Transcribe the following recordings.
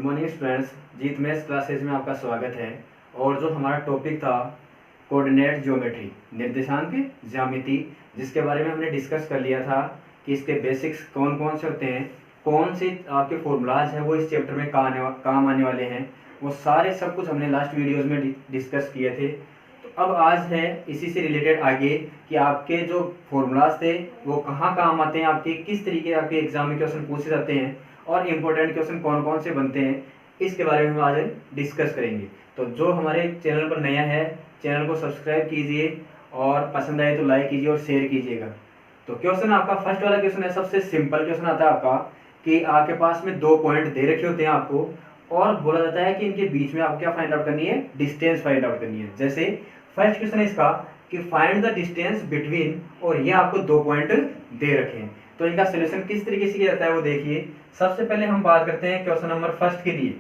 Morning students, जीत maths classes में आपका स्वागत है। और जो हमारा टॉपिक था कोऑर्डिनेट ज्योमेट्री, निर्देशांक ज्यामिति, जिसके बारे में हमने डिस्कस कर लिया था कि इसके बेसिक्स कौन कौन से होते हैं, कौन से आपके फॉर्मूलाज हैं वो इस चैप्टर में काम आने वाले हैं, वो सारे सब कुछ हमने लास्ट वीडियोज़ में डिस्कस किए थे। तो अब आज है इसी से रिलेटेड आगे कि आपके जो फॉर्मूलाज थे वो कहाँ काम आते हैं, आपके किस तरीके आपके एग्जाम में क्वेश्चन पूछे जाते हैं और इम्पोर्टेंट क्वेश्चन कौन कौन से बनते हैं, इसके बारे में हम आज डिस्कस करेंगे। तो जो हमारे चैनल पर नया है, चैनल को सब्सक्राइब कीजिए और पसंद आए तो लाइक कीजिए और शेयर कीजिएगा। तो क्वेश्चन आपका फर्स्ट वाला क्वेश्चन है, सबसे सिंपल क्वेश्चन आता है आपका कि आपके पास में 2 पॉइंट दे रखे होते हैं आपको और बोला जाता है कि इनके बीच में आपको क्या फाइंड आउट करनी है, डिस्टेंस फाइंड आउट करनी है। जैसे फर्स्ट क्वेश्चन है इसका कि फाइंड द डिस्टेंस बिटवीन, और ये आपको 2 पॉइंट दे रखे हैं। तो इनका सोल्यूशन किस तरीके से किया जाता है वो देखिए। सबसे पहले हम बात करते हैं क्वेश्चन नंबर फर्स्ट के लिए।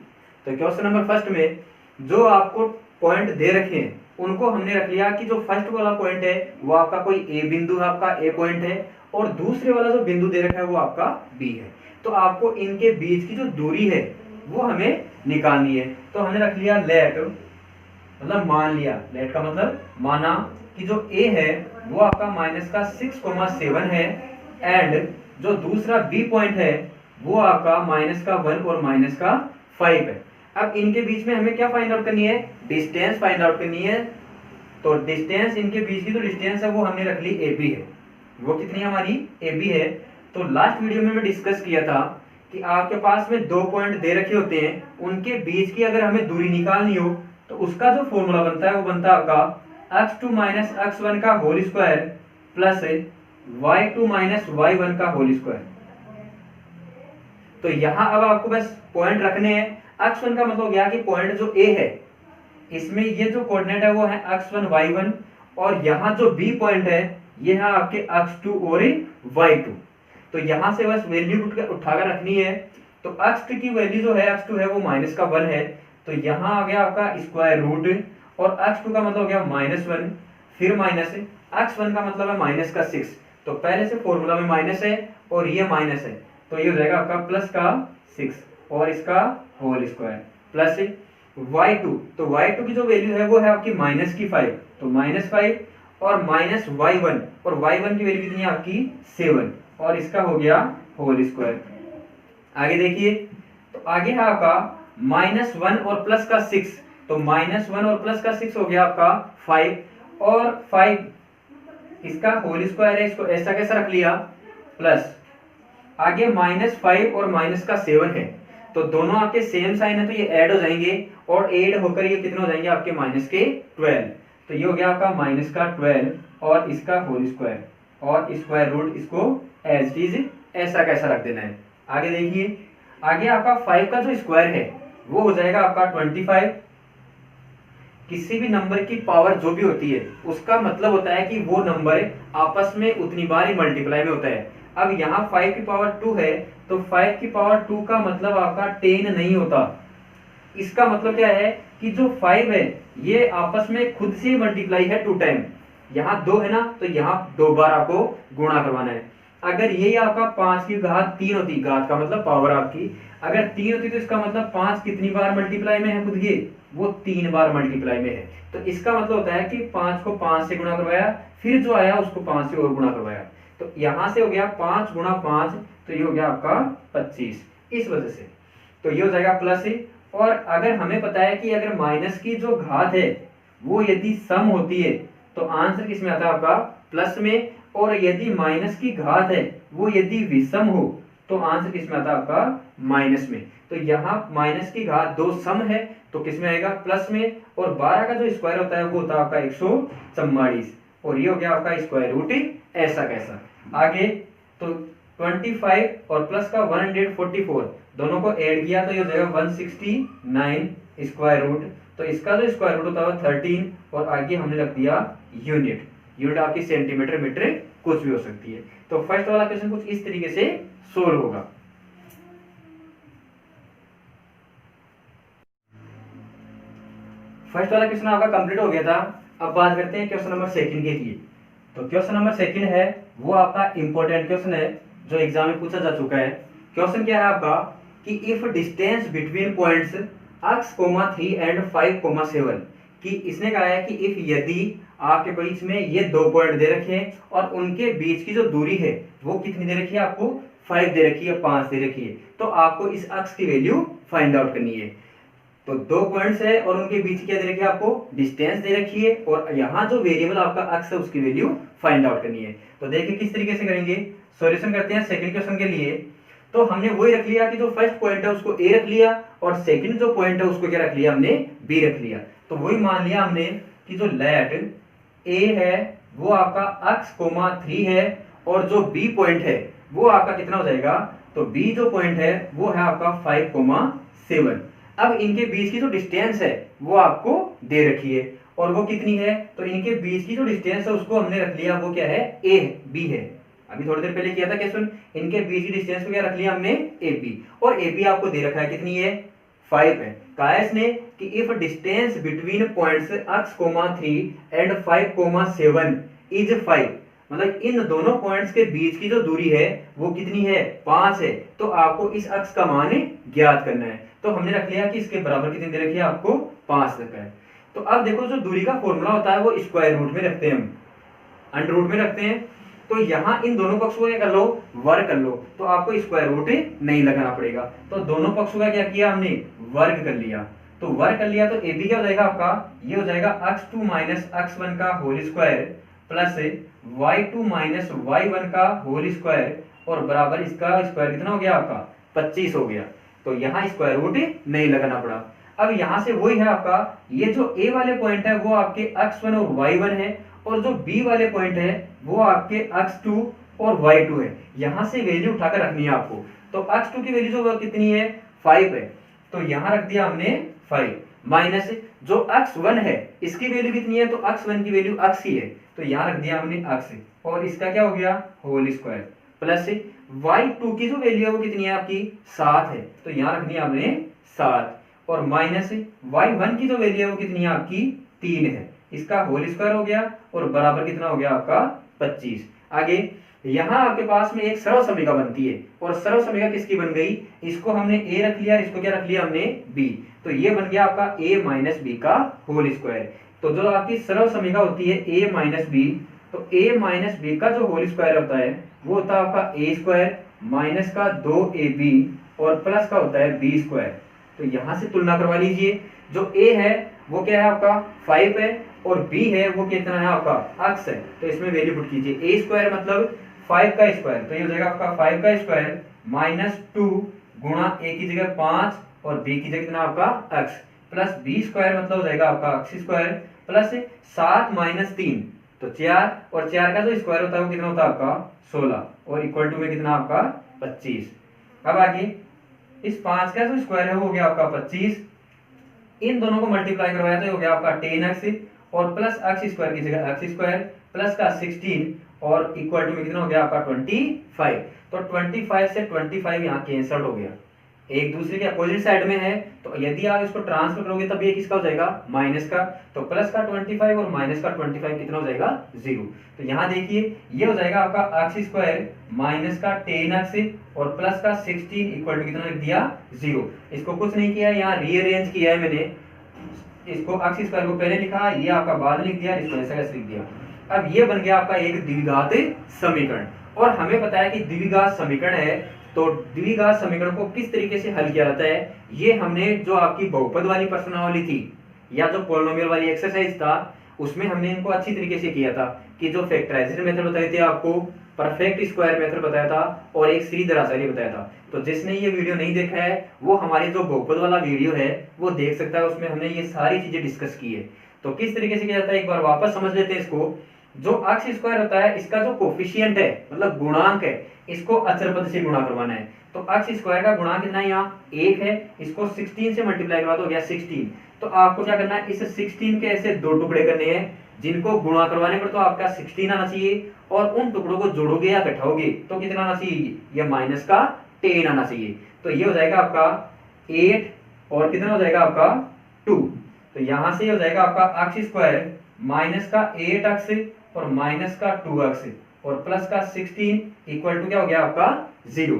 तो क्वेश्चन नंबर फर्स्ट में जो आपको पॉइंट दे रखे हैं उनको हमने रख लिया कि जो फर्स्ट वाला पॉइंट है वो आपका कोई ए बिंदु है, आपका ए पॉइंट है, और दूसरे वाला जो बिंदु दे रखा है वो आपका बी है। तो आपको इनके बीच की जो दूरी है वो हमें निकालनी है। तो हमने रख लिया लेट, मतलब मान लिया, लेट का मतलब माना कि जो ए है वो आपका माइनस का 6,7 है एंड जो दूसरा बी पॉइंट है वो आपका माइनस का 1 और माइनस का 5 है। अब इनके बीच में हमें क्या फाइंड आउट करनी है, डिस्टेंस फाइंड आउट करनी है। तो डिस्टेंस इनके बीच की जो डिस्टेंस है वो हमने रख ली ए बी है। वो कितनी हमारी ए बी है। तो लास्ट वीडियो में मैं डिस्कस किया था कि आपके पास में 2 पॉइंट दे रखे होते हैं, उनके बीच की अगर हमें दूरी निकालनी हो तो उसका जो फॉर्मूला बनता है वो बनता है आपका x2 माइनस x1 का whole square plus y2 minus y1 का होल स्क्वायर। तो यहां अब आपको बस पॉइंट रखने हैं। x1 का मतलब हो गया कि पॉइंट जो a है इसमें ये जो कोऑर्डिनेट है वो है x1 y1, और यहाँ जो b पॉइंट है ये है आपके x2 और y2। तो यहां से बस वैल्यू उठाकर रखनी है। तो x2 की वैल्यू जो है x2 है वो माइनस का 1 है, तो यहां आ गया आपका स्क्वायर रूट, और x2 का मतलब हो गया -1, फिर माइनस x1 का मतलब है माइनस का 6। तो पहले से फॉर्मूला में माइनस है और ये माइनस है, तो ये हो जाएगा आपका प्लस का 6 और इसका होल स्क्वायर प्लस y2। तो y2 की जो वैल्यू है वो है आपकी माइनस की 5, तो -5 और माइनस y1, और y1 की वैल्यू कितनी है आपकी 7, और इसका हो गया होल स्क्वायर। आगे देखिए, तो आगे है आपका -1 और प्लस का 6, तो -1 और प्लस का 6 हो गया आपका 5, और 5 इसका होल स्क्वायर है, इसको ऐसा कैसा रख लिया प्लस, आगे -5 और माइनस का 7 है, तो दोनों आपके सेम साइन है तो ये ऐड हो जाएंगे, और ऐड होकर ये कितने हो जाएंगे आपके माइनस के 12। तो ये हो गया आपका माइनस का 12 और इसका होल स्क्वायर और स्क्वायर रूट, इसको एज इट इज ऐसा कैसा रख देना है। आगे देखिए, आगे आपका 5 का जो स्क्वायर है वो हो जाएगा आपका 25। किसी भी नंबर की पावर जो भी होती है उसका मतलब होता है कि वो नंबर आपस में उतनी बार ही मल्टीप्लाई में होता है। अब यहाँ 5 की पावर 2 है, तो 5 की पावर 2 का मतलब आपका 10 नहीं होता। इसका मतलब क्या है कि जो 5 है ये आपस में खुद से मल्टीप्लाई है 2 टाइम। यहाँ 2 है ना, तो यहाँ 2 बार आपको गुणा करवाना है। अगर यही आपका 5 की घात 3 होती, घात का मतलब पावर आपकी अगर 3 होती तो इसका मतलब 5 कितनी बार मल्टीप्लाई में है खुद के, वो 3 बार मल्टीप्लाई में है। तो इसका मतलब होता है कि 5 को 5 से गुणा करवाया, फिर जो आया उसको 5 से और गुणा करवाया, तो यहां से हो गया 5 गुणा 5, तो ये हो गया आपका 25, इस वजह से। तो ये हो जाएगा प्लस। और अगर हमें पता है कि अगर माइनस की जो घात है वो यदि सम होती है तो आंसर किसमें आता है आपका प्लस में, और यदि माइनस की घात है वो यदि विषम हो तो आंसर किसमें आता है आपका माइनस में। तो यहाँ माइनस की घात 2 सम है तो किसमें आएगा प्लस में, और 12 का जो स्क्वायर होता है वो होता है आपका 144, और ये हो गया आपका स्क्वायर रूट ऐसा कैसा। आगे तो 25 और प्लस का 144 दोनों को ऐड किया तो ये हो जाएगा 169 स्क्वायर रूट, तो इसका जो स्क्वायर रूट होता है 13, और आगे हमने रख दिया यूनिट। यूनिट आपकी सेंटीमीटर मीटर कुछ भी हो सकती है। तो फर्स्ट वाला क्वेश्चन कुछ इस तरीके से सोल्व होगा। फर्स्ट वाला क्वेश्चन आपका कंप्लीट हो गया था। अब बात करते हैं क्वेश्चन नंबर सेकंड के लिए। तो क्वेश्चन नंबर सेकंड है वो आपका इंपॉर्टेंट क्वेश्चन है जो एग्जाम में पूछा जा चुका है। क्वेश्चन क्या है आपका कि if distance between points x, 3 and 5, 7, कि इसने कहा है कि इफ यदि आपके बीच में ये 2 पॉइंट दे रखे हैं और उनके बीच की जो दूरी है वो कितनी दे रखी है, आपको 5 दे रखी है, 5 दे रखी है, तो आपको इस x की वैल्यू फाइंड आउट करनी है। तो 2 पॉइंट्स है और उनके बीच क्या दे रखी है, आपको डिस्टेंस दे रखी है और यहाँ जो वेरिएबल आपका x है उसकी वैल्यू फाइंड आउट करनी है। तो देखिए किस तरीके से करेंगे, सॉल्यूशन करते हैं सेकंड क्वेश्चन के लिए। तो हमने वही रख लिया कि जो फर्स्ट पॉइंट है उसको a रख लिया और सेकंड जो पॉइंट है उसको क्या रख लिया, हमने b रख लिया। तो वही मान लिया हमने कि जो लेट a है वो आपका x, 3 है और जो b पॉइंट है वो आपका कितना हो जाएगा, तो b जो पॉइंट है वो है आपका 5, 7। अब इनके बीच की जो डिस्टेंस है वो आपको दे रखी है और वो कितनी है, तो इनके बीच की जो डिस्टेंस है उसको हमने रख लिया, वो क्या है, a, b है। अभी थोड़ी देर पहले किया था क्वेश्चन, इनके बीच की डिस्टेंस को क्या रख लिया हमने, ab, और ab आपको दे रखा है कितनी है, 5 है। कहा है इसने कि if distance between points x, 3 and 5, 7 is 5, मतलब इन दोनों पॉइंट्स के बीच की जो दूरी है वो कितनी है, 5 है, तो आपको इस x का मान ज्ञात करना है। तो हमने रख लिया कि इसके बराबर कितनी दे रखी है, आपको 5 रखा है। तो अब देखो जो दूरी का फॉर्मूला होता है वो स्क्वायर रूट में रखते हैं, हम अंडर रूट में रखते हैं। तो यहाँ इन दोनों पक्षों को क्या कर लो, वर्ग कर लो, तो आपको स्क्वायर रूट नहीं लगाना पड़ेगा। तो दोनों पक्षों का क्या किया हमने, वर्ग कर लिया। तो वर्ग कर लिया तो ए बी क्या हो जाएगा आपका, ये हो जाएगा x2 माइनस x1 का whole square plus y2 minus y1 का होल स्क्वायर और बराबर इसका स्क्वायर कितना हो गया आपका, 25 हो गया। तो यहाँ स्क्वायर रूट नहीं लगाना पड़ा। अब यहाँ से वही है आपका, ये जो a वाले पॉइंट है वो आपके x1 और y1 है और जो b वाले पॉइंट है वो आपके x2 और y2 है। यहाँ से वैल्यू उठाकर रखनी है आपको। तो x2 की वैल्यू जो कितनी है, 5 है, तो यहाँ रख दिया हमने 5 माइनस जो x1 है इसकी वैल्यू कितनी है, तो x1 की वैल्यू x ही है, तो यहाँ रख दिया हमने x और इसका क्या हो गया, होल स्क्वायर प्लस y2 की जो वैल्यू है वो कितनी है आपकी, 7 है, तो यहाँ रखनी है हमने 7 और माइनस y1 की जो वैल्यू है वो कितनी है आपकी, 3 है, इसका होल स्क्वायर हो गया और बराबर कितना हो गया आपका, 25। आगे यहाँ आपके पास में एक सरल समीकरण बनती है और सरल समीकरण किसकी बन गई, इसको हमने a रख लिया, इसको क्या रख लिया हमने b, तो ये बन गया आपका a माइनस बी का होल स्क्वायर। तो जो आपकी सरल समीकरण होती है a माइनस बी, तो a माइनस बी का जो होल स्क्वायर होता है वो होता है आपका a स्क्वायर माइनस का 2ab और प्लस का होता है b स्क्वायर। तो यहाँ से तुलना करवा लीजिए, जो a है वो क्या है आपका 5 है और b है वो कितना है आपका x है, तो इसमें वैल्यू पुट कीजिए। a स्क्वायर मतलब 5 का स्क्वायर, तो ये हो जाएगा आपका 5 का स्क्वायर माइनस 2 गुणा a की जगह 5 और b की जगह कितना आपका x प्लस b स्क्वायर मतलब हो जाएगा आपका x स्क्वायर प्लस 7 माइनस 3 तो 4 और 4 का जो स्क्वायर होता है वो कितना होता है आपका 16 और इक्वल टू में कितना आपका 25। अब आगे इस 5 का जो स्क्वायर है वो हो गया आपका 25, इन दोनों को मल्टीप्लाई करवाया तो हो गया आपका 10x और प्लस x स्क्वायर की जगह x स्क्वायर प्लस का 16 और इक्वल टू में कितना हो गया आपका 25। तो 25 से 25 यहाँ कैंसल हो गया, एक दूसरे के अपोजिट साइड में है, तो यदि आप इसको ट्रांसफर करोगे तब ये किसका हो जाएगा, माइनस का, तो प्लस का 25 और माइनस का 25 कितना हो जाएगा, 0। तो यहाँ देखिए ये हो जाएगा आपका x स्क्वायर माइनस का 10x और प्लस का 16 इक्वल टू कितना लिख दिया 0। इसको कुछ नहीं किया, यहाँ रीअरेंज किया है मैंने, इसको x स्क्वायर को पहले लिखा, ये आपका बाद लिख दिया, इसको ऐसा कैसे लिख दिया। अब ये बन गया आपका एक द्विघात समीकरण और हमें पता है कि द्विघात समीकरण है, तो द्विघात समीकरण को किस तरीके से हल किया जाता है, ये हमने जो आपकी बहुपद वाली प्रश्नावली थी या जो पॉलिनोमियल वाली एक्सरसाइज था उसमें हमने इनको अच्छी तरीके से किया था कि जो फैक्टराइजेशन मेथड बताए थे आपको, परफेक्ट स्क्वायर मेथड बताया था और एक सीधी आसानी बताया था। तो जिसने ये वीडियो नहीं देखा है वो हमारी जो बहुपद वाला वीडियो है वो देख सकता है, उसमें हमने ये सारी चीजें डिस्कस की है। तो किस तरीके से किया जाता है एक बार वापस समझ लेते हैं इसको। जो x स्क्वायर होता है इसका जो कोफिशिएंट है मतलब गुणांक है, इसको अचर पद से गुणा करवाना है। तो x स्क्वायर का गुणांक कितना है, यहाँ 1 है, इसको 16 से मल्टीप्लाई करवा तो हो गया 16। तो आपको क्या करना है, इस 16 के ऐसे दो टुकड़े करने हैं जिनको गुणा करवाने पर तो आपका 16 आना चाहिए और उन टुकड़ों को जोड़ोगे या घटाओगे तो कितना आना चाहिए, ये माइनस का 10 आना चाहिए। तो ये हो जाएगा आपका 8 और कितना हो जाएगा आपका 2। तो यहां से हो जाएगा आपका x स्क्वायर माइनस का 8x और माइनस का 2x और प्लस का 16 इक्वल टू क्या हो गया आपका 0।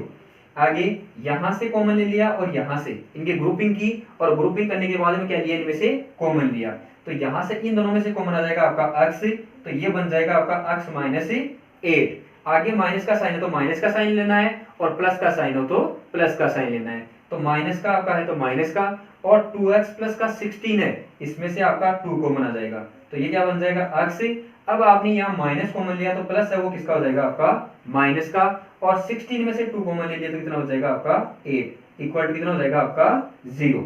आगे यहां से कॉमन ले लिया और यहां से इनकी ग्रुपिंग की, और ग्रुपिंग करने के बाद में क्या लिया, इनमें से कॉमन लिया। तो यहां से इन दोनों में से कॉमन आ जाएगा आपका अक्स, तो ये बन जाएगा आपका अक्स माइनस 8। आगे माइनस का साइन है तो माइनस का साइन लेना है, और प्लस का साइन हो तो प्लस का साइन लेना है। तो माइनस का आपका है तो माइनस का, और 2x प्लस का 16 है, इसमें से आपका 2 कॉमन आ जाएगा, तो ये क्या बन जाएगा अक्स। अब आपने यहाँ माइनस कॉमन लिया तो प्लस है वो किसका हो जाएगा आपका माइनस का, और 16 में से 2 कॉमन ले लिया तो कितना हो जाएगा आपका 8, इक्वल टू कितना हो जाएगा आपका 0।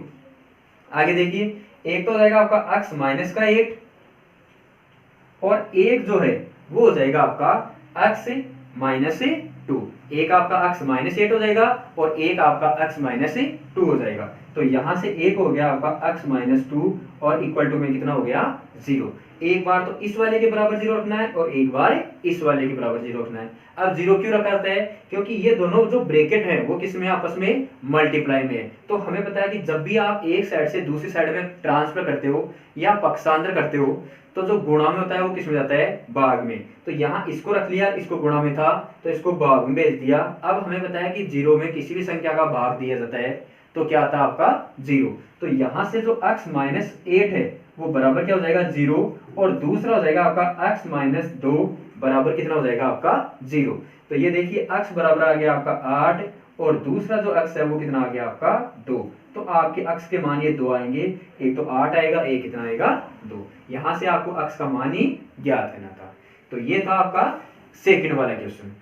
आगे देखिए, एक तो हो जाएगा आपका अक्स माइनस का 8, और एक जो है वो हो जाएगा आपका अक्स माइनस 2। एक आपका अक्स माइनस 8 हो जाएगा और एक आपका अक्स माइनस 2 हो जाएगा। तो यहां से एक हो गया आपका अक्स माइनस 2 और इक्वल टू में कितना हो गया 0। एक बार तो इस वाले के बराबर 0 रखना है और एक बार इस वाले के बराबर 0 रखना है। अब 0 क्यों रखा जाता है, क्योंकि ये दोनों जो ब्रैकेट है वो किस में आपस में मल्टीप्लाई में है। तो हमें पता है कि जब भी आप एक साइड से दूसरी साइड में ट्रांसफर करते हो या पक्षांतर करते हो तो जो गुणा में होता है वो किस में जाता है भाग में। तो यहाँ इसको रख लिया, इसको गुणा में था तो इसको भाग में भेज दिया। अब हमें पता है कि 0 में किसी भी संख्या का भाग दिया जाता है तो क्या आता है आपका 0। तो यहां से जो x माइनस 8 है वो बराबर क्या हो जाएगा 0, और दूसरा हो जाएगा आपका x माइनस 2 बराबर कितना हो जाएगा आपका 0। तो ये देखिए x बराबर आ गया आपका 8 और दूसरा जो x है वो कितना आ गया आपका 2। तो आपके x के मान ये 2 आएंगे, एक तो 8 आएगा, एक कितना आएगा 2। यहां से आपको x का मान ही ज्ञात करना था। तो ये था आपका सेकंड वाला क्वेश्चन।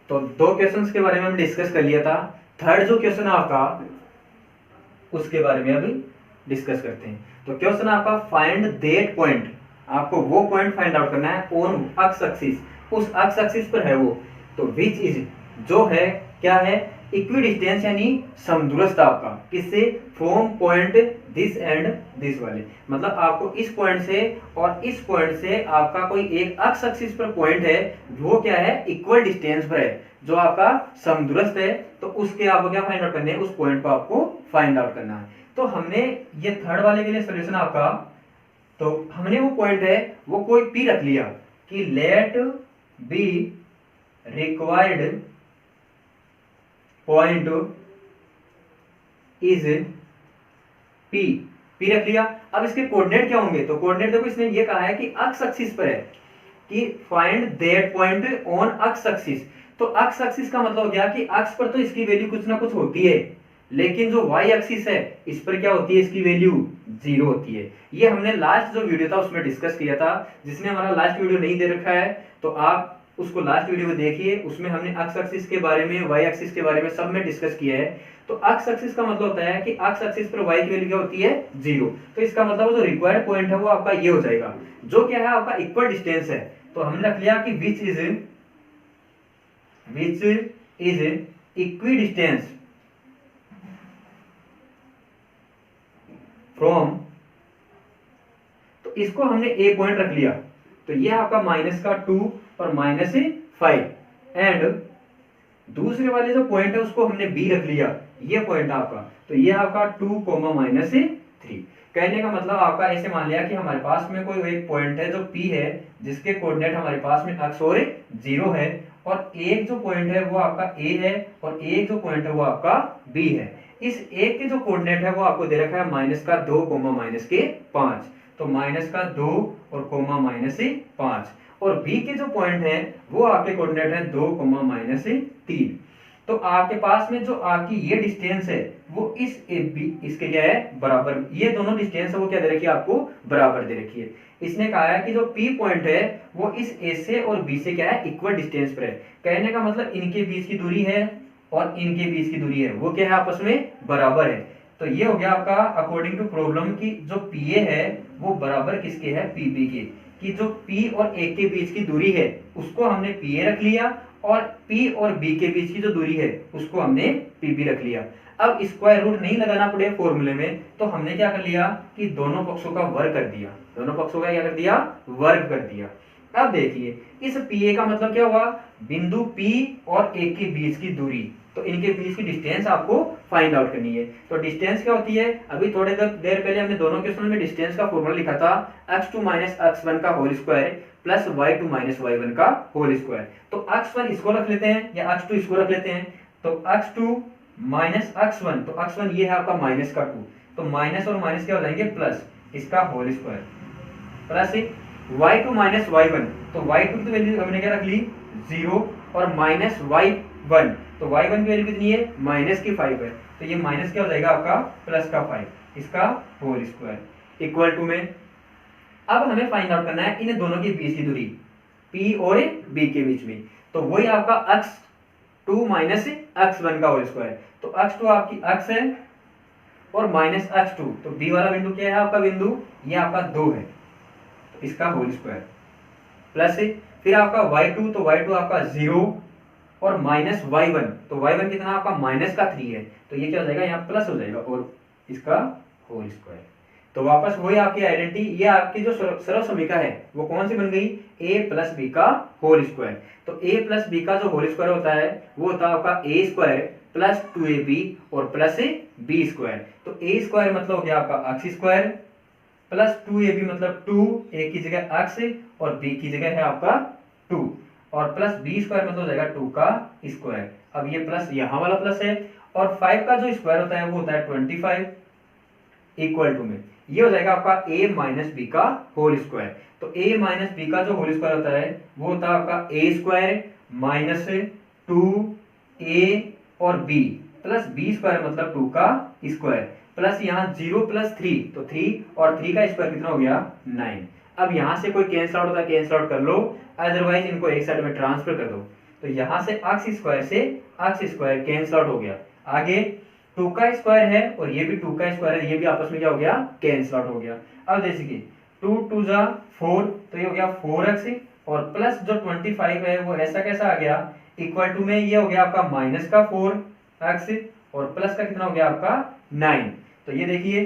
तो दो क्वेश्चंस के बारे में हम डिस्कस कर लिया था। थर्ड जो क्वेश्चन है आपका उसके बारे में अभी डिस्कस करते हैं। तो क्वेश्चन आपका फाइंड दैट पॉइंट, आपको वो पॉइंट फाइंड आउट करना है ऑन एक्स एक्सिस, उस एक्स एक्सिस पर है वो। तो विच इज जो है क्या है इक्विडिस्टेंस यानी समदूरस्थ आपका किससे, from point this and this वाले, मतलब आपको इस पॉइंट से और इस पॉइंट से आपका कोई एक एक्स एक्सिस पर पॉइंट है वो क्या है इक्वल डिस्टेंस पर है, जो आपका समदूरस्थ है। तो उसके आपको क्या फाइंड आउट करने है, उस पॉइंट को आपको फाइंड आउट करना है। तो हमने ये थर्ड वाले के लिए सोल्यूशन आपका, तो हमने वो पॉइंट है वो कोई पी रख लिया कि let be required point is P, P रख लिया। अब इसके कोऑर्डिनेट क्या होंगे, तो कोऑर्डिनेट देखो इसने ये कहा है कि एक्स एक्सिस पर है कि find that point on x axis. तो एक्स एक्सिस का मतलब हो गया कि एक्स पर तो इसकी वैल्यू कुछ ना कुछ होती है, लेकिन जो वाई एक्सिस है इस पर क्या होती है, इसकी वैल्यू 0 होती है। ये हमने लास्ट जो वीडियो था उसमें डिस्कस किया था। जिसने हमारा लास्ट वीडियो नहीं दे रखा है तो आप उसको लास्ट वीडियो में देखिए, उसमें हमने एक्स एक्सिस के बारे में वाई एक्सिस के बारे में सब में डिस्कस किया है। तो एक्स एक्सिस का मतलब होता है कि एक्स एक्सिस पर वाई की वैल्यू क्या होती है 0। तो इसका मतलब जो रिक्वायर्ड पॉइंट है वो आपका ये हो जाएगा, जो क्या है आपका इक्वल डिस्टेंस है। तो हमने रख लिया कि विच इज इक्विडिस्टेंस फ्रॉम, तो इसको हमने ए पॉइंट रख लिया। तो ये आपका माइनस का 2 और माइनस 5, एंड दूसरे वाले जो पॉइंट है उसको हमने बी रख लिया, ये पॉइंट आपका। तो ये आपका 2 माइनस 3। कहने का मतलब आपका ऐसे मान लिया कि हमारे पास में कोई एक पॉइंट है जो पी है जिसके कोऑर्डिनेट हमारे पास में x और 0 है, और एक जो पॉइंट है वो आपका a है और एक जो पॉइंट है वो आपका b है। इस एक के जो कोऑर्डिनेट है वो आपको दे रखा है माइनस का 2 माइनस के 5। तो माइनस का 2 और कोमा माइनस 5, और b के जो पॉइंट है वो आपके कोऑर्डिनेट है 2 माइनस 3। तो आपके पास में जो आपकी ये डिस्टेंस है वो इस इसके क्या है बराबर, ये दोनों डिस्टेंस है वो क्या दे रखी है आपको बराबर दे रखी है। इसने कहा है कि जो P पॉइंट है वो इस A से और B से क्या है इक्वल डिस्टेंस पर है। कहने का मतलब इनके बीच की दूरी है और इनके बीच की दूरी है वो क्या है आपस में बराबर है। तो ये हो गया आपका अकॉर्डिंग टू प्रॉब्लम की जो PA है वो बराबर किसके है PB के, कि जो P और A के बीच की दूरी है उसको हमने PA रख लिया और P और B के बीच की जो दूरी है उसको हमने PB रख लिया। अब स्क्वायर रूट नहीं लगाना पड़े फॉर्मूले में, तो हमने क्या कर लिया कि दोनों पक्षों का वर्ग कर दिया, दोनों पक्षों का क्या कर दिया वर्ग कर दिया। अब देखिए इस PA का मतलब क्या हुआ, बिंदु P और A के बीच की दूरी, तो इनके बीच की डिस्टेंस आपको फाइंड आउट करनी है। तो डिस्टेंस क्या होती है, अभी थोड़े देर पहले हमने दोनों क्वेश्चन में डिस्टेंस का फॉर्मूला लिखा था x2 माइनस x1 का whole square plus y2 minus y1 का होल स्क्वायर। तो x1 इसको रख लेते हैं या x2 इसको रख लेते हैं। तो x2 माइनस x1, तो x1 ये है आपका माइनस का 2, तो माइनस और माइनस क्या हो जाएंगे प्लस, इसका whole square plus y2 minus y1, तो y2 की वैल्यू हमने क्या रख ली 0 और माइनस y1, तो y1 की वैल्यू कितनी है माइनस की 5 है, तो ये माइनस क्या हो जाएगा आपका प्लस का 5, इसका होल स्क्वायर इक्वल टू में अब हमें फाइंड आउट करना है इन दोनों के बीच की दूरी P और B के बीच में। तो वही आपका x2 माइनस x1 का होल स्क्वायर, तो x2 आपकी x है और माइनस x2, तो B वाला बिंदु क्या है आपका बिंदु, ये आपका 2 है, तो इसका होल स्क्वायर प्लस फिर आपका y2, तो y2 आपका 0 और माइनस y1, तो y1 कितना आपका माइनस का 3 है, तो ये क्या हो जाएगा यहाँ प्लस हो जाएगा और इसका होल स्क्वायर। तो वापस वही आपकी आइडेंटिटी, ये आपकी जो सरल समीकरण है वो कौन सी बन गई a प्लस बी का होल स्क्वायर। तो a प्लस बी का जो होल स्क्वायर होता है वो होता है आपका a स्क्वायर प्लस 2ab और प्लस b स्क्वायर। तो a स्क्वायर मतलब हो गया आपका x स्क्वायर प्लस 2ab मतलब 2, a की जगह x और b की जगह है आपका 2 और प्लस b स्क्वायर मतलब हो जाएगा 2 का स्क्वायर। अब ये प्लस यहाँ वाला प्लस है और 5 का जो स्क्वायर होता है वो होता है 25 इक्वल टू में ये हो जाएगा आपका a माइनस बी का होल स्क्वायर। तो a माइनस बी का जो होल स्क्वायर होता है वो होता है आपका a स्क्वायर माइनस 2a और b प्लस b स्क्वायर मतलब 2 का स्क्वायर प्लस यहाँ 0 प्लस 3, तो 3 और 3 का स्क्वायर कितना हो गया 9। अब यहाँ से कोई कैंसिल आउट होता है कैंसिल आउट कर लो, अदरवाइज इनको एक साइड में ट्रांसफर कर दो। तो यहाँ से x स्क्वायर से x स्क्वायर कैंसिल आउट हो गया, आगे 2 का स्क्वायर है और ये भी 2 का स्क्वायर है, ये भी आपस में क्या हो गया कैंसिल आउट हो गया। अब देखिए 2 2 जा 4, तो ये हो गया 4x और प्लस जो 25 है वो ऐसा कैसा आ गया इक्वल टू में ये हो गया आपका माइनस का 4x और प्लस का कितना हो गया आपका 9। तो ये देखिए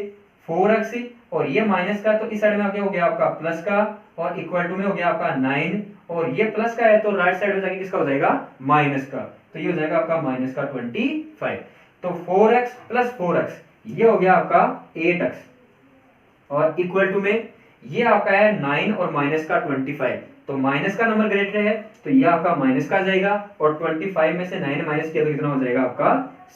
4x और ये माइनस का, तो इस साइड में क्या हो गया आपका प्लस का और इक्वल टू में हो गया आपका 9 और ये प्लस का है तो राइट साइड में जाके किसका हो जाएगा माइनस का, तो ये हो जाएगा आपका माइनस का 25। तो 4x प्लस 4x ये हो गया आपका 8x और इक्वल टू में ये आपका है 9 और माइनस का 25, तो माइनस का नंबर ग्रेटर है तो ये आपका माइनस का आ जाएगा और 25 में से 9 माइनस किया तो कितना हो जाएगा आपका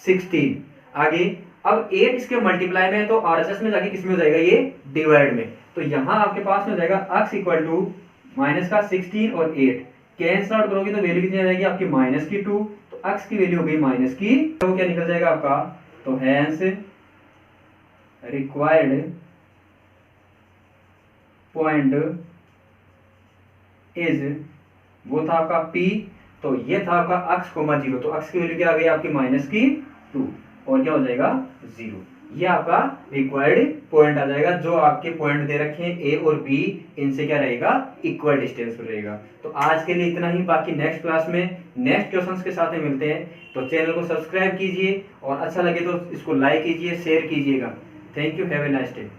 16। आगे अब 8 इसके मल्टीप्लाई में है तो आरएसएस में जाके किसमें हो जाएगा ये डिवाइड में, तो यहाँ आपके पास में हो जाएगा x इक्वल टू माइनस का 16 और 8 कैंसिल आउट करोगे तो वैल्यू कितनी आ जाएगी आपकी माइनस की 2, तो x की वैल्यू हो गई माइनस की, तो क्या निकल जाएगा आपका, तो हैंस रिक्वायर्ड पॉइंट इज वो था आपका p, तो ये था आपका x, 0, तो x की वैल्यू क्या आ गई आपकी माइनस की 2 और क्या हो जाएगा 0। ये आपका रिक्वायर्ड पॉइंट आ जाएगा, जो आपके पॉइंट दे रखे हैं a और b इनसे क्या रहेगा इक्वल डिस्टेंस पर रहेगा। तो आज के लिए इतना ही, बाकी नेक्स्ट क्लास में नेक्स्ट क्वेश्चंस के साथ में मिलते हैं। तो चैनल को सब्सक्राइब कीजिए और अच्छा लगे तो इसको लाइक कीजिए शेयर कीजिएगा। Thank you, have a nice day.